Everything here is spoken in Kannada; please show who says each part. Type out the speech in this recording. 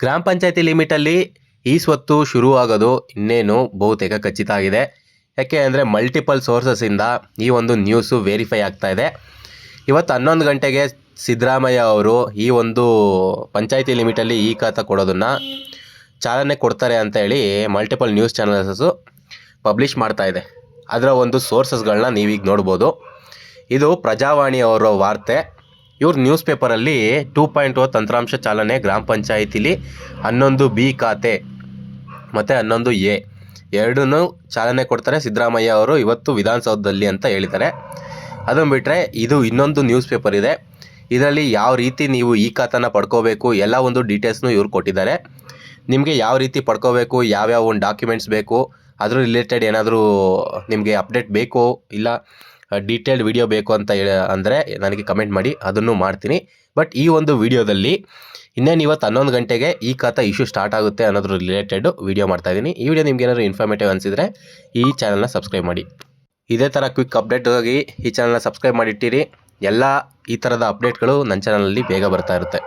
Speaker 1: ಗ್ರಾಮ ಪಂಚಾಯತಿ ಲಿಮಿಟಲ್ಲಿ ಈ ಸ್ವತ್ತು ಶುರುವಾಗೋದು ಇನ್ನೇನು ಬಹುತೇಕ ಖಚಿತ ಆಗಿದೆ. ಯಾಕೆ ಅಂದರೆ ಮಲ್ಟಿಪಲ್ ಸೋರ್ಸಸ್ಸಿಂದ ಈ ಒಂದು ನ್ಯೂಸು ವೆರಿಫೈ ಆಗ್ತಾ ಇದೆ. ಇವತ್ತು 11 ಗಂಟೆಗೆ ಸಿದ್ದರಾಮಯ್ಯ ಅವರು ಈ ಒಂದು ಪಂಚಾಯತಿ ಲಿಮಿಟಲ್ಲಿ ಈ ಖಾತಾ ಕೊಡೋದನ್ನು ಚಾಲನೆ ಕೊಡ್ತಾರೆ ಅಂತ ಹೇಳಿ ಮಲ್ಟಿಪಲ್ ನ್ಯೂಸ್ ಚಾನಲ್ಸು ಪಬ್ಲಿಷ್ ಮಾಡ್ತಾ ಇದೆ. ಅದರ ಒಂದು ಸೋರ್ಸಸ್ಗಳನ್ನ ನೀವೀಗ ನೋಡ್ಬೋದು. ಇದು ಪ್ರಜಾವಾಣಿ ಅವರ ವಾರ್ತೆ. ಇವ್ರ ನ್ಯೂಸ್ ಪೇಪರಲ್ಲಿ 2.0 ತಂತ್ರಾಂಶ ಚಾಲನೆ ಗ್ರಾಮ ಪಂಚಾಯಿತಿಲಿ 11B ಖಾತೆ ಮತ್ತು 11A ಎರಡನ್ನೂ ಚಾಲನೆ ಕೊಡ್ತಾರೆ ಸಿದ್ದರಾಮಯ್ಯ ಅವರು ಇವತ್ತು ವಿಧಾನಸೌಧದಲ್ಲಿ ಅಂತ ಹೇಳಿದ್ದಾರೆ. ಅದನ್ನು ಬಿಟ್ಟರೆ ಇದು ಇನ್ನೊಂದು ನ್ಯೂಸ್ ಪೇಪರ್ ಇದೆ. ಇದರಲ್ಲಿ ಯಾವ ರೀತಿ ನೀವು ಈ ಖಾತಾನ ಪಡ್ಕೋಬೇಕು ಎಲ್ಲ ಒಂದು ಡೀಟೇಲ್ಸ್ನು ಇವ್ರು ಕೊಟ್ಟಿದ್ದಾರೆ. ನಿಮಗೆ ಯಾವ ರೀತಿ ಪಡ್ಕೋಬೇಕು, ಯಾವ್ಯಾವ ಒಂದು ಡಾಕ್ಯುಮೆಂಟ್ಸ್ ಬೇಕು, ಅದ್ರ ರಿಲೇಟೆಡ್ ಏನಾದರೂ ನಿಮಗೆ ಅಪ್ಡೇಟ್ ಬೇಕು ಇಲ್ಲ ಡೀಟೇಲ್ಡ್ ವಿಡಿಯೋ ಬೇಕು ಅಂತ ಅಂದರೆ ನನಗೆ ಕಮೆಂಟ್ ಮಾಡಿ, ಅದನ್ನು ಮಾಡ್ತೀನಿ. ಬಟ್ ಈ ಒಂದು ವಿಡಿಯೋದಲ್ಲಿ ಇನ್ನೇನು ಇವತ್ತು 11 ಗಂಟೆಗೆ ಈ ಖಾತಾ ಇಶ್ಯೂ ಸ್ಟಾರ್ಟ್ ಆಗುತ್ತೆ ಅನ್ನೋದ್ರ ರಿಲೇಟೆಡ್ ವಿಡಿಯೋ ಮಾಡ್ತಾಯಿದ್ದೀನಿ. ಈ ವಿಡಿಯೋ ನಿಮ್ಗೆ ಏನಾದರೂ ಇನ್ಫಾರ್ಮೇಟಿವ್ ಅನಿಸಿದರೆ ಈ ಚಾನಲ್ನ ಸಬ್ಸ್ಕ್ರೈಬ್ ಮಾಡಿ. ಇದೇ ಥರ ಕ್ವಿಕ್ ಅಪ್ಡೇಟ್ಗಾಗಿ ಈ ಚಾನಲ್ನ ಸಬ್ಸ್ಕ್ರೈಬ್ ಮಾಡಿಟ್ಟಿರಿ. ಎಲ್ಲ ಈ ಥರದ ಅಪ್ಡೇಟ್ಗಳು ನನ್ನ ಚಾನಲಲ್ಲಿ ಬೇಗ ಬರ್ತಾ ಇರುತ್ತೆ.